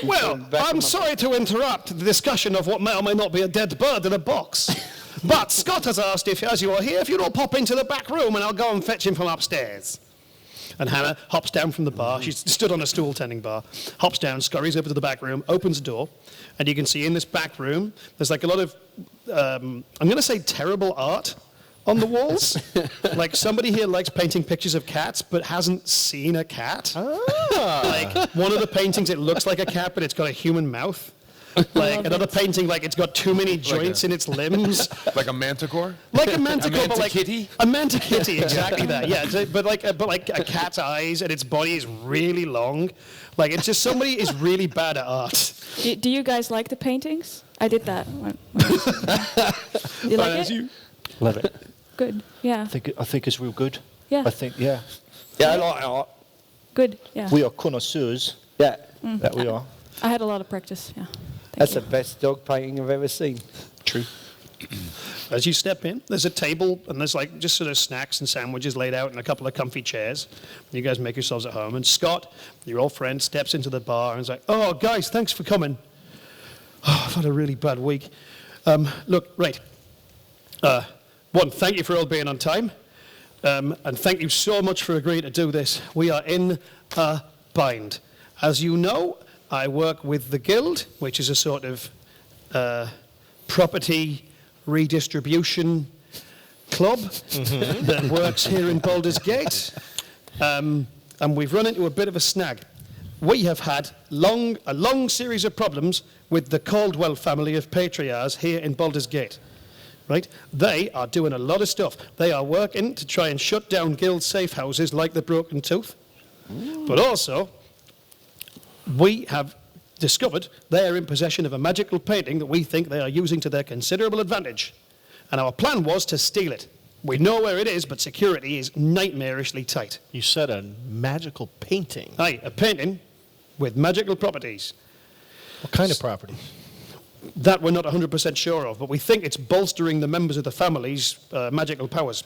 Well, I'm sorry to interrupt the discussion of what may or may not be a dead bird in a box. But Scott has asked if, as you are here, if you'd all pop into the back room and I'll go and fetch him from upstairs. And Hannah hops down from the bar. She's stood on a stool tending bar. Hops down, scurries over to the back room, opens the door. And you can see in this back room, there's like a lot of, I'm going to say terrible art on the walls. Like somebody here likes painting pictures of cats but hasn't seen a cat. Like one of the paintings, it looks like a cat but it's got a human mouth. Like another painting, like it's got too many joints in its limbs. Like a manticore? Like a manticore, but like mantikitty? a mantikitty, exactly that. Yeah, but like a cat's eyes and its body is really long. Like it's just somebody is really bad at art. Do you guys like the paintings? I did that. You like it? love it. Good. Yeah. I think it's real good. Yeah. I think, yeah. Yeah, I like art. Good. Yeah. We are connoisseurs. Yeah. That we are. I had a lot of practice. Yeah. That's the best dog painting I've ever seen. True. As you step in, there's a table and there's like just sort of snacks and sandwiches laid out and a couple of comfy chairs. You guys make yourselves at home. And Scott, your old friend, steps into the bar and is like, "Oh, guys, thanks for coming. Oh, I've had a really bad week. Look, right. One, thank you for all being on time. And thank you so much for agreeing to do this. We are in a bind. As you know, I work with the Guild, which is a sort of property redistribution club that works here in Baldur's Gate. And we've run into a bit of a snag. We have had a long series of problems with the Caldwell family of patriarchs here in Baldur's Gate. Right? They are doing a lot of stuff. They are working to try and shut down Guild safe houses like the Broken Tooth. But also, we have discovered they are in possession of a magical painting that we think they are using to their considerable advantage. And our plan was to steal it. We know where it is, but security is nightmarishly tight. You said a magical painting. Aye, a painting with magical properties. What kind of property? That we're not 100% sure of, but we think it's bolstering the members of the family's magical powers.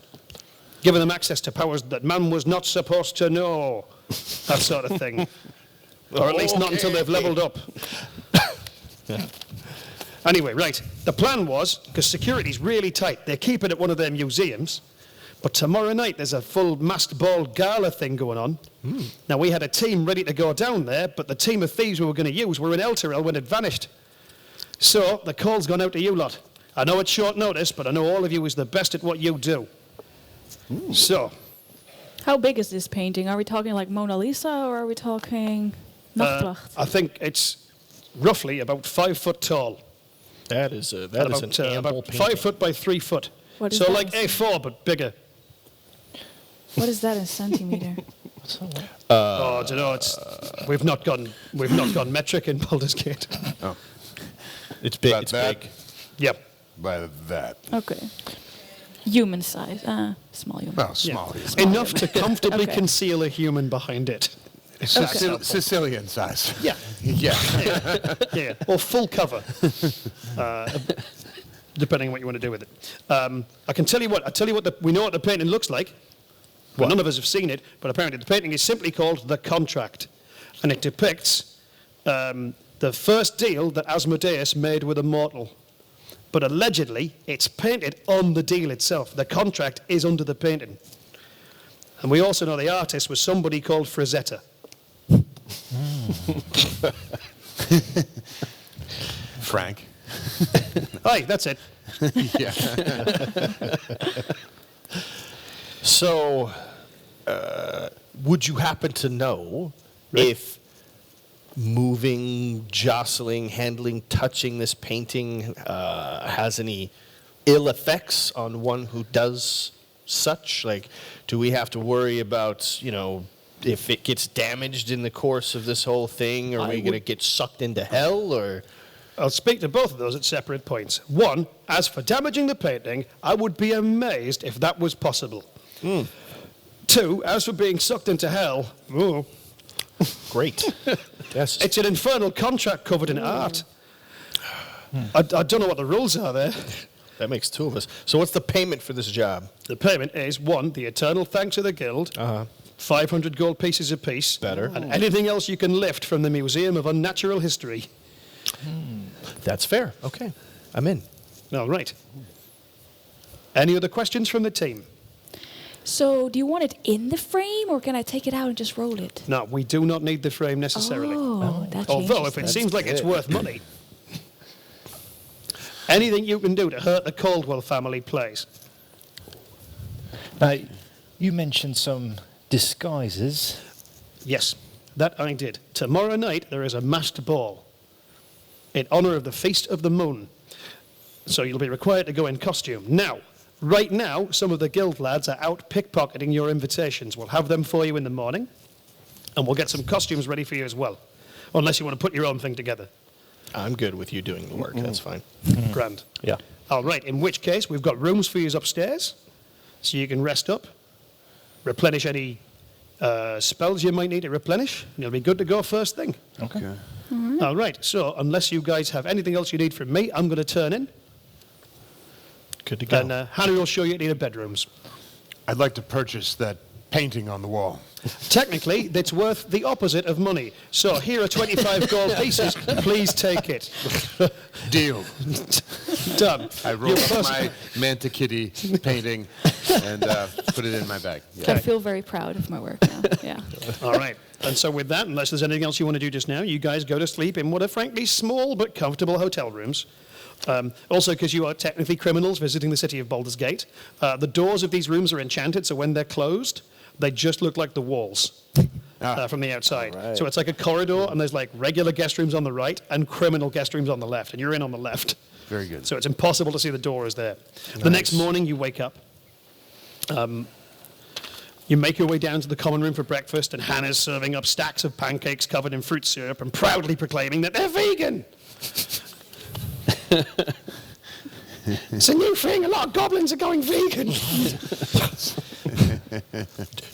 Giving them access to powers that man was not supposed to know. That sort of thing. Or at least not until they've leveled up. Anyway, right. The plan was, because security's really tight, they keep it at one of their museums, but tomorrow night there's a full masked ball gala thing going on. Now, we had a team ready to go down there, but the team of thieves we were going to use were in Elturel when it vanished. So, the call's gone out to you lot. I know it's short notice, but I know all of you is the best at what you do. So, How big is this painting? Are we talking like Mona Lisa or are we talking Nachtwacht? I think it's roughly about 5 foot tall. That is an ample about painting. 5 foot by 3 foot. What is So that? like A4, but bigger. What is that in centimeter? I don't know. We've not gone metric in Baldur's Gate. Oh, It's big. About It's that? big. Yep. by that. Okay. Human size. Small human. Well, small. Enough to comfortably Okay. conceal a human behind it. Sicilian size. Yeah. Yeah. Yeah. Or full cover. Depending on what you want to do with it. I can tell you what. We know what the painting looks like. Well, none of us have seen it, but apparently the painting is simply called The Contract, and it depicts the first deal that Asmodeus made with a mortal. But allegedly, it's painted on the deal itself. The contract is under the painting. And we also know the artist was somebody called Frazetta. Frank. Aye, that's it. Yeah. So, would you happen to know if moving, jostling, handling, touching this painting has any ill effects on one who does such? Like, do we have to worry about, if it gets damaged in the course of this whole thing? Are we going to get sucked into hell, or? I'll speak to both of those at separate points. One, as for damaging the painting, I would be amazed if that was possible. Two, as for being sucked into hell, Great. Yes. It's an infernal contract covered in art. I don't know what the rules are there. That makes two of us. So what's the payment for this job? The payment is, 1, the eternal thanks of the guild, 500 gold pieces apiece. Better. And anything else you can lift from the Museum of Unnatural History. That's fair. Okay. I'm in. All right. Any other questions from the team? So, do you want it in the frame, or can I take it out and just roll it? No, we do not need the frame necessarily. Oh, that Although, changes if it things. seems like it's worth money, anything you can do to hurt the Caldwell family, please. Now, you mentioned some disguises. Yes, that I did. Tomorrow night there is a masked ball in honor of the Feast of the Moon. So you'll be required to go in costume. Now, right now, some of the guild lads are out pickpocketing your invitations. We'll have them for you in the morning, and we'll get some costumes ready for you as well. Unless you want to put your own thing together. I'm good with you doing the work. That's fine. Grand. Yeah. All right, in which case, we've got rooms for you upstairs, so you can rest up, replenish any spells you might need to replenish, and you'll be good to go first thing. Okay. All right, so unless you guys have anything else you need from me, I'm going to turn in, Good to go. and Hannah will show you any of the bedrooms. I'd like to purchase that painting on the wall. Technically, that's worth the opposite of money. So here are 25 gold pieces. Please take it. Deal. Done. I roll up my Manta Kitty painting and put it in my bag. Yeah. I feel very proud of my work now. Yeah. All right. And so with that, unless there's anything else you want to do just now, you guys go to sleep in what are frankly small but comfortable hotel rooms. Also, because you are technically criminals visiting the city of Baldur's Gate, the doors of these rooms are enchanted, so when they're closed, they just look like the walls from the outside. So it's like a corridor, and there's like regular guest rooms on the right and criminal guest rooms on the left, and you're in on the left. Very good. So it's impossible to see the door is there. The next morning, you wake up. You make your way down to the common room for breakfast, and Hannah's serving up stacks of pancakes covered in fruit syrup and proudly proclaiming that they're vegan. It's a new thing. A lot of goblins are going vegan.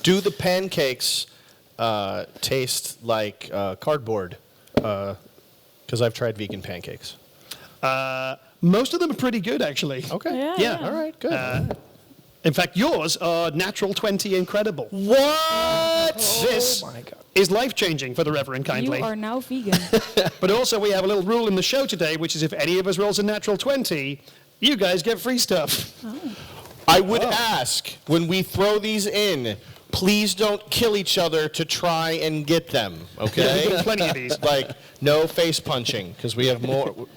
Do the pancakes taste like cardboard? Because I've tried vegan pancakes. Most of them are pretty good, actually. Okay. Yeah. All right. Good. In fact, yours are natural 20 incredible. What? This is life-changing for the Reverend Kindly. You are now vegan. But also, we have a little rule in the show today, which is if any of us rolls a natural 20, you guys get free stuff. I would ask, when we throw these in, please don't kill each other to try and get them, okay? There's plenty of these. Like, no face punching, because we have more.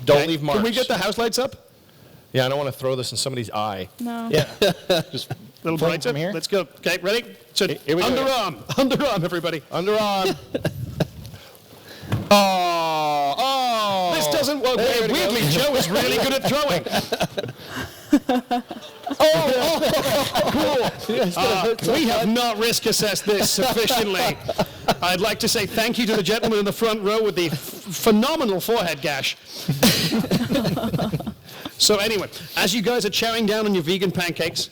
Don't leave marks. Can we get the house lights up? Yeah, I don't want to throw this in somebody's eye. No. Yeah. Little From brighter. here? Let's go. Okay, ready? So Here we go. underarm, everybody. Underarm. Oh. This doesn't work. There it Weirdly, goes. Joe is really good at throwing. Cool. We have not risk assessed this sufficiently. I'd like to say thank you to the gentleman in the front row with the phenomenal forehead gash. So anyway, as you guys are chowing down on your vegan pancakes,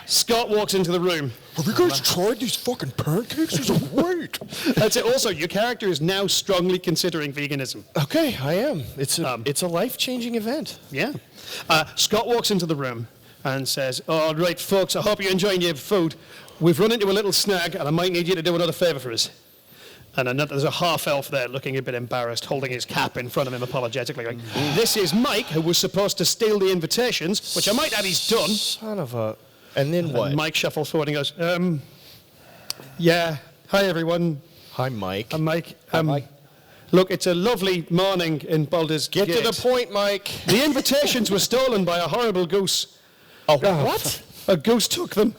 Scott walks into the room. Have you guys tried these fucking pancakes? These are great. That's it. Also, your character is now strongly considering veganism. Okay, I am. It's a life-changing event. Yeah. Scott walks into the room and says, all right, folks, I hope you're enjoying your food. We've run into a little snag, and I might need you to do another favor for us. And there's a half-elf there looking a bit embarrassed, holding his cap in front of him apologetically. Like, this is Mike, who was supposed to steal the invitations, which I might add he's done. Son of a... And then what? And Mike shuffles forward and goes, yeah, hi, everyone. Hi, Mike. I'm Mike. Mike. Look, it's a lovely morning in Baldur's Get Gate. to the point, Mike. The invitations were stolen by a horrible goose. Oh, what? A goose took them.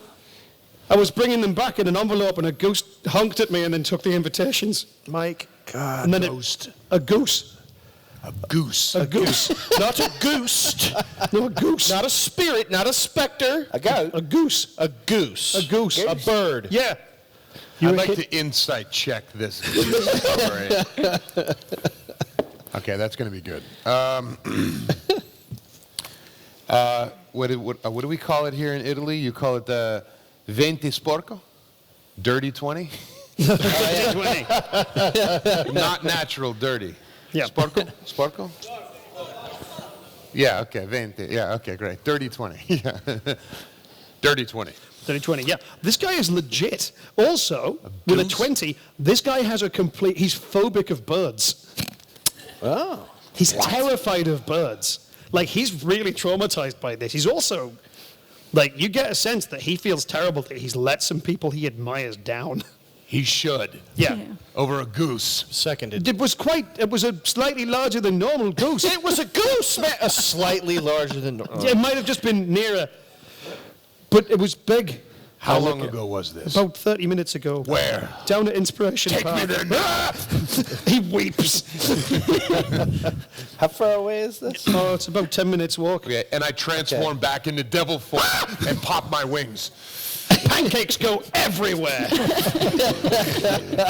I was bringing them back in an envelope, and a goose honked at me and then took the invitations. Mike. God, And then ghost. a goose. A goose. A goose. Not a goose. No, a goose. Not a spirit. Not a specter. A goat. A goose. A goose. A goose. A bird. Yeah. I'd like to insight check this story. Okay, that's going to be good. What do we call it here in Italy? You call it the 20 sporco? Dirty 20? Dirty 20. Not natural, dirty. Yeah. Sparkle? Yeah, okay, 20. Yeah, okay, great. Dirty 20. Yeah. Dirty 20. Dirty 20, yeah. This guy is legit. Also, with a 20, this guy has he's phobic of birds. Oh. He's terrified of birds. Like, he's really traumatized by this. He's also, like, you get a sense that he feels terrible that he's let some people he admires down. He should. Yeah. Over a goose. Seconded. It was a slightly larger than normal goose. It was a goose, man. A slightly larger than normal. It might have just been nearer, but it was big. How long ago was this? About 30 minutes ago. Where? Down at Inspiration Take Park. me there now. He weeps. How far away is this? Oh, it's about 10 minutes walk. Okay, and I transform back into devil form and pop my wings. Pancakes go everywhere.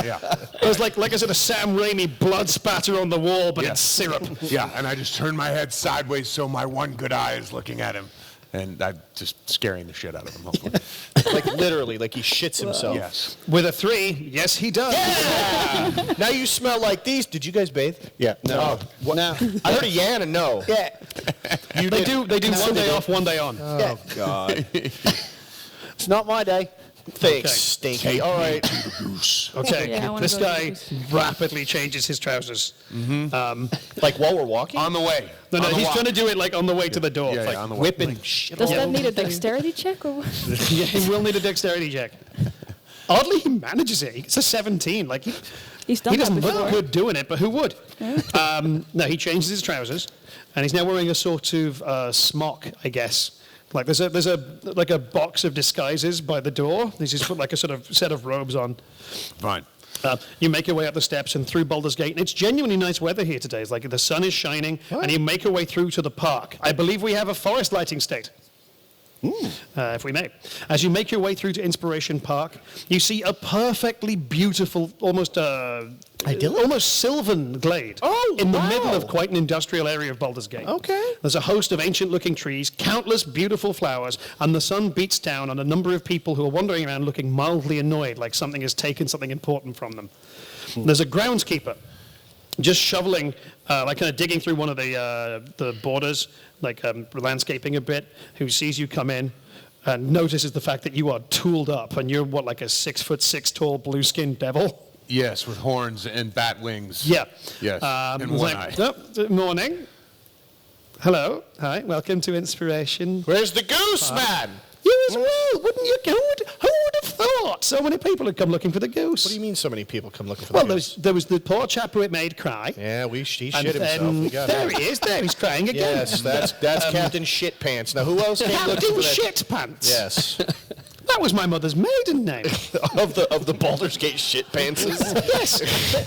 Yeah. It was like I said, a Sam Raimi blood spatter on the wall, but Yeah. it's syrup. Yeah, and I just turn my head sideways so my one good eye is looking at him. And I'm just scaring the shit out of him, hopefully. Like literally, like he shits himself. Yes. With a 3, yes, he does. Yeah! Now you smell like these. Did you guys bathe? Yeah. No. No. I heard a yan and no. Yeah. They do 1 day off, 1 day on. Oh, God. It's not my day. Thanks, Okay. Stinky. All right. Goose. Okay, Yeah, I wanna this go to guy the rapidly changes his trousers. Like while we're walking? On the way. No, On the he's walk. trying to do it like on the way to the door. Yeah, like, yeah, on the way. Whipping shit. Does that need a dexterity check or what? yeah, he will need a dexterity check. Oddly, he manages it. It's a 17. Like He's done he that doesn't before. look good doing it, but who would? No, he changes his trousers, and he's now wearing a sort of smock, I guess. Like there's a box of disguises by the door. He's just put like a sort of set of robes on. Fine. You make your way up the steps and through Baldur's Gate, and it's genuinely nice weather here today. It's like the sun is shining, and you make your way through to the park. I believe we have a forest lighting state. If we may. As you make your way through to Inspiration Park, you see a perfectly beautiful, almost sylvan glade in the middle of quite an industrial area of Baldur's Gate. Okay. There's a host of ancient-looking trees, countless beautiful flowers, and the sun beats down on a number of people who are wandering around looking mildly annoyed, like something has taken something important from them. There's a groundskeeper just shoveling, like kind of digging through one of the borders, like landscaping a bit, who sees you come in and notices the fact that you are tooled up and you're like a 6'6" tall blue-skinned devil. Yes, with horns and bat wings. Yeah. Yes, and it's one like, eye. "Oh, morning. Hello. Hi. Welcome to Inspiration. Where's the goose, man? You as well, wouldn't you? Who would have thought? So many people had come looking for the goose. What do you mean so many people come looking for Well, the goose? there was the poor chap who it made cry. Yeah, he shit And himself. We got there it. he is. There he's crying again. Yes, that's Captain Shit Pants. Now, who else came looking Captain for that? Shit Pants. Yes. That was my mother's maiden name. of the Baldur's Gate Shit Pantses. Yes.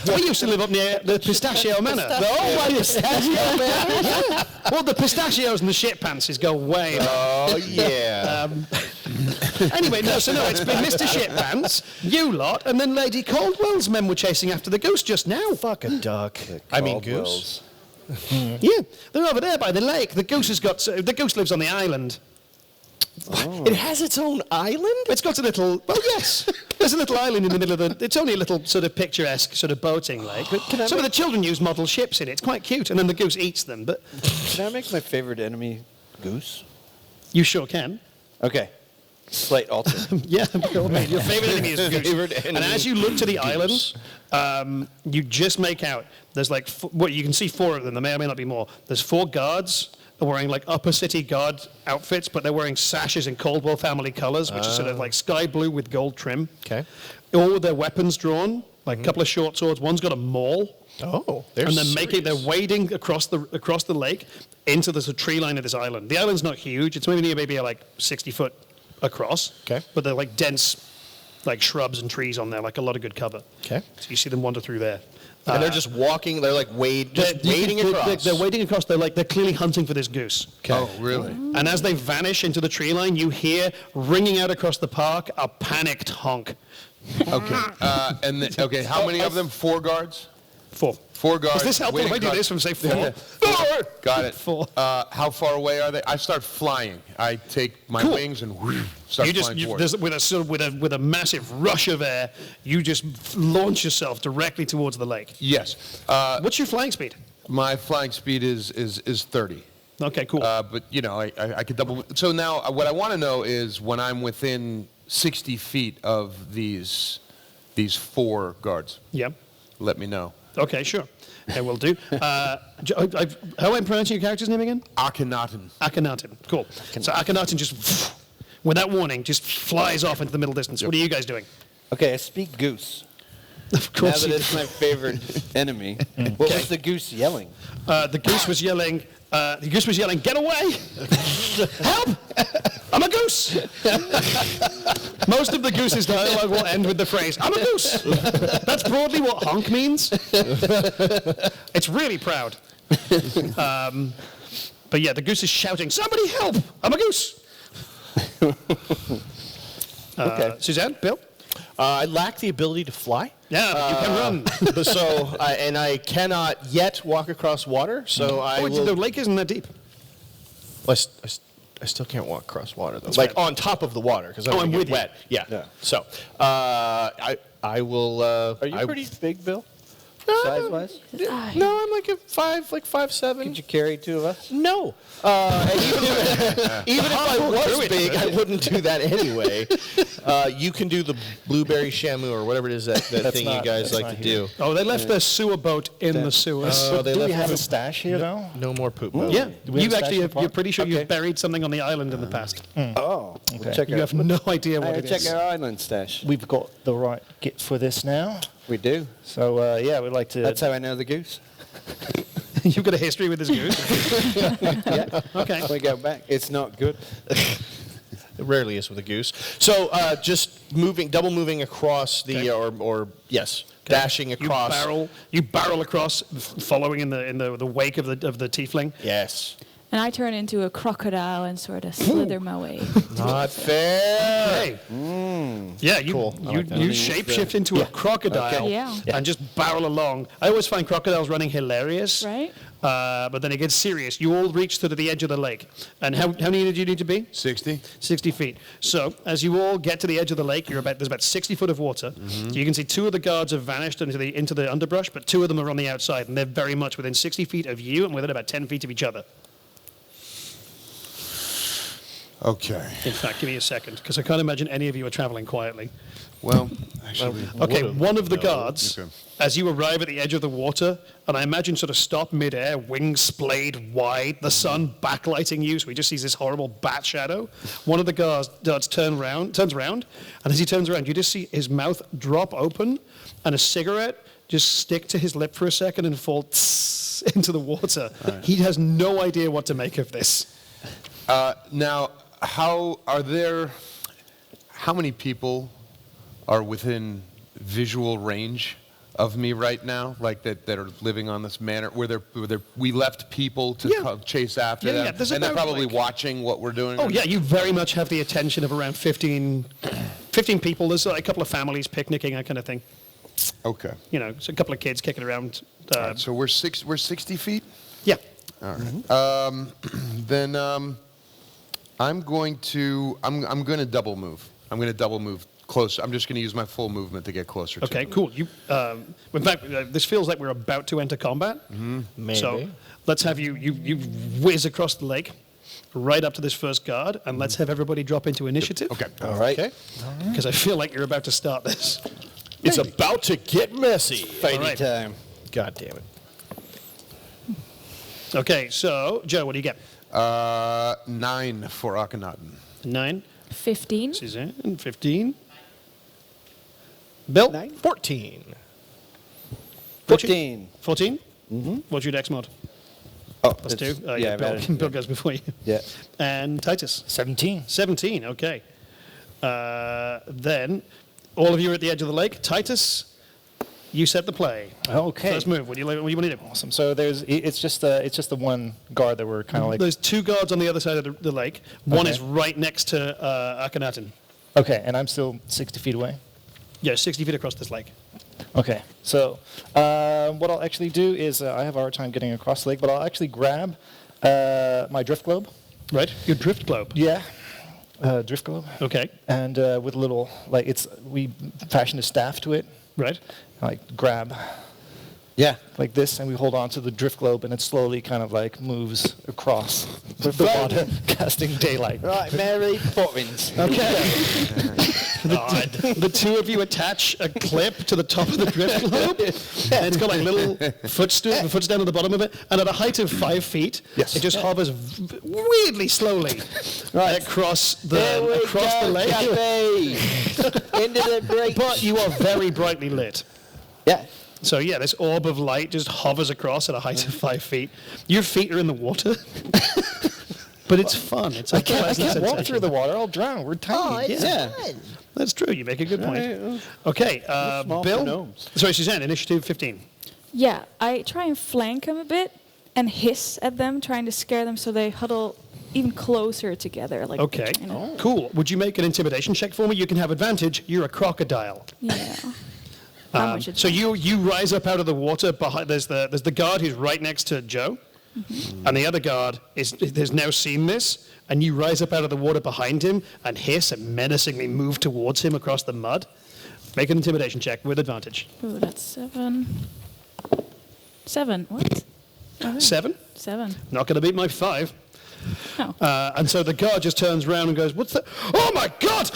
We used to live up near the Pistachio Manor. my Pistachio Man. Yeah. Well, the pistachios and the shit pantses go way back. Oh, yeah. Anyway, it's been Mr. Shit Pants, you lot, and then Lady Caldwell's men were chasing after the goose just now. Fuck a duck. I mean goose. Yeah, they're over there by the lake. The goose lives on the island. It has its own island? It's got a little, well, yes. There's a little island in the middle of it's only a little sort of picturesque sort of boating lake. But some of the children use model ships in it. It's quite cute, and then the goose eats them. But Can I make my favorite enemy goose? you sure can. Okay. Slight alter. Yeah, go ahead. Your favorite enemy is goose. Favorite And enemy as you look to the island, you just make out there's like you can see 4 of them. There may or may not be more. There's 4 guards. They're wearing like upper city guard outfits, but they're wearing sashes in Caldwell family colors, which is sort of like sky blue with gold trim. Okay. All with their weapons drawn, like a couple of short swords. One's got a maul. Oh, they're And they're wading across the lake into the tree line of this island. The island's not huge. It's maybe like 60 foot across. Okay. But they're like dense, like shrubs and trees on there, like a lot of good cover. Okay. So you see them wander through there. And they're just walking, they're like wading across. They're wading across. They're clearly hunting for this goose. Oh, really? And as they vanish into the tree line, you hear ringing out across the park a panicked honk. Okay. Okay, how many of them? 4 guards? 4. 4 guards. Is this helpful if I do waiting this from, say, 4? Yeah. 4! Got it. 4. How far away are they? I start flying. I take my Cool. wings and start flying forward. With a massive rush of air, you just launch yourself directly towards the lake. Yes. What's your flying speed? My flying speed is 30. Okay, cool. But, you know, I could double. So now what I want to know is when I'm within 60 feet of these 4 guards, Yeah. let me know. Okay, sure. I will do. How am I pronouncing your character's name again? Akhenaten. Akhenaten. Cool. So Akhenaten just, without warning, just flies off into the middle distance. What are you guys doing? Okay, I speak goose. Of Now course that you it's my favorite enemy. What was the goose yelling? The goose was yelling, get away! Help! I'm a goose! Most of the goose's dialogue will end with the phrase, I'm a goose! That's broadly what honk means. It's really proud. But yeah, the goose is shouting, somebody help! I'm a goose! Okay. Suzanne, Bill? I lack the ability to fly. Yeah, but you can run. And I cannot yet walk across water, so I Oh, will... the lake isn't that deep. Well, I still can't walk across water, though. That's Like, fair. on top of the water, because I'm I'm with you. wet. Yeah. Yeah. So, I will... Are you pretty big, Bill? Size-wise? No, I'm like 5'7". Could you carry 2 of us? No. And even if I was big, I wouldn't do that anyway. You can do the blueberry shamu or whatever it is that thing you guys like to do. Oh, they left their sewer boat in the sewers. They Do we left have a stash here, though? no more poop. Yeah, Do we have you a actually, stash in the you're park? pretty sure Okay. you've buried something on the island in the past. Oh, Okay. check You our, have no idea what it check is. our island stash. We've got the right kit for this now. We do. So, yeah, we'd like to... That's how I know the goose. You've got a history with this goose. Yeah. Okay. We go back. It's not good. It rarely is with a goose. So just double moving across the, Okay. yes, dashing across. You barrel across, following in the wake of the tiefling. Yes. And I turn into a crocodile and sort of slither my way. Not fair. Hey. Yeah, you Cool. I you, like that. you shapeshift into a crocodile Okay. Yeah. and just barrel along. I always find crocodiles running hilarious. Right? But then it gets serious. You all reach to the edge of the lake. And how many did you need to be? 60? 60 feet. So as you all get to the edge of the lake, there's about 60 foot of water. So you can see 2 of the guards have vanished into the underbrush, but 2 of them are on the outside, and they're very much within 60 feet of you and within about 10 feet of each other. Okay. In fact, give me a second, because I can't imagine any of you are traveling quietly. Well, actually, Okay, Would've one of the guards, Okay. as you arrive at the edge of the water, and I imagine sort of stop midair, wings splayed wide, the sun backlighting you, so he just sees this horrible bat shadow. One of the guards turns around, and as he turns around, you just see his mouth drop open, and a cigarette just stick to his lip for a second and fall into the water. Right. He has no idea what to make of this. now, how many people are within visual range of me right now, like that are living on this manor, where we left people to chase after them, there's and they're about, probably like- watching what we're doing? Oh, yeah, you very much have the attention of around 15 people. There's like a couple of families picnicking, that kind of thing. Okay. You know, so a couple of kids kicking around. All right, so we're 60 feet? Yeah. All right. Then I'm going to double move. I'm going to double move closer. I'm just going to use my full movement to get closer to Okay, it. cool. You, in fact, this feels like we're about to enter combat. Maybe. So let's have you whiz across the lake, right up to this first guard, and let's have everybody drop into initiative. Okay. All right. Okay. Because I feel like you're about to start this. It's about to get messy. Fighting right. time. God damn it. Okay, so Joe, what do you get? 9 for Akhenaten. 9. 15. Suzanne, 15. Bill? 9. 14. 14. 14? What's your dex mod? Oh, Plus 2? it's- Yeah, I've Bill, added- Bill goes before you. Yeah. And Titus? 17. 17, okay. Then, all of you are at the edge of the lake. Titus, you set the play. Okay. First move. What do you want to do? Awesome. So it's just the one guard that we're kind of like... There's 2 guards on the other side of the lake. One Okay. is right next to Akhenaten. Okay, and I'm still 60 feet away. Yeah, 60 feet across this lake. Okay, so what I'll actually do is I have a hard time getting across the lake, but I'll actually grab my drift globe. Right? Your drift globe. Yeah, drift globe. Okay. And with a little, we fashioned a staff to it. Right. Grab Yeah. like this, and we hold on to the drift globe, and it slowly kind of moves across the water, casting daylight. Right, Mary Poppins. Okay. The two of you attach a clip to the top of the drift globe, and it's got little foots down at the bottom of it, and at a height of 5 feet, Yes. it just hovers weirdly slowly across the lake. Into the break. But you are very brightly lit. Yeah. So yeah, this orb of light just hovers across at a height of 5 feet. Your feet are in the water. But it's fun. It's I can't walk through the water. I'll drown. We're tiny. Yeah. That's true. You make a good point. Okay, small Bill. for gnomes. Sorry, Suzanne. Initiative 15. Yeah, I try and flank them a bit and hiss at them, trying to scare them so they huddle even closer together. Okay. Cool. Would you make an intimidation check for me? You can have advantage. You're a crocodile. Yeah. How much So you rise up out of the water. There's the guard who's right next to Joe, and the other guard has now seen this, and you rise up out of the water behind him and hiss and menacingly move towards him across the mud. Make an intimidation check with advantage. Ooh, that's 7. 7. What? Oh, 7. 7. Not going to beat my 5. Oh. And so the guard just turns around and goes, "What's that? Oh my God!"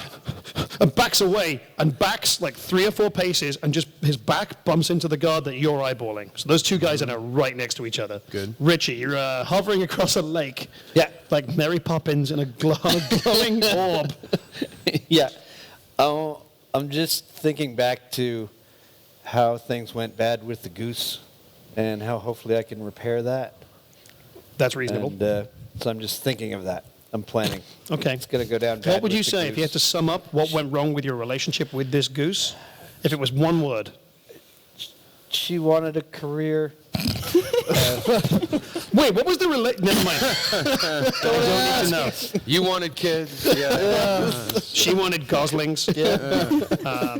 and backs away and backs 3 or 4 paces, and just his back bumps into the guard that you're eyeballing. So those two guys are now right next to each other. Good. Richie, you're hovering across a lake. Yeah. Like Mary Poppins in a glowing orb. Yeah. Oh, I'm just thinking back to how things went bad with the goose and how hopefully I can repair that. That's reasonable. And so I'm just thinking of that. I'm planning. Okay. It's going to go down bad. What would with you the say if you had to goose. sum up what went wrong with your relationship with this goose? If it was one word. She wanted a career. Wait, what was the Never mind. I don't need to know. You wanted kids. Yeah. She wanted goslings. Yeah.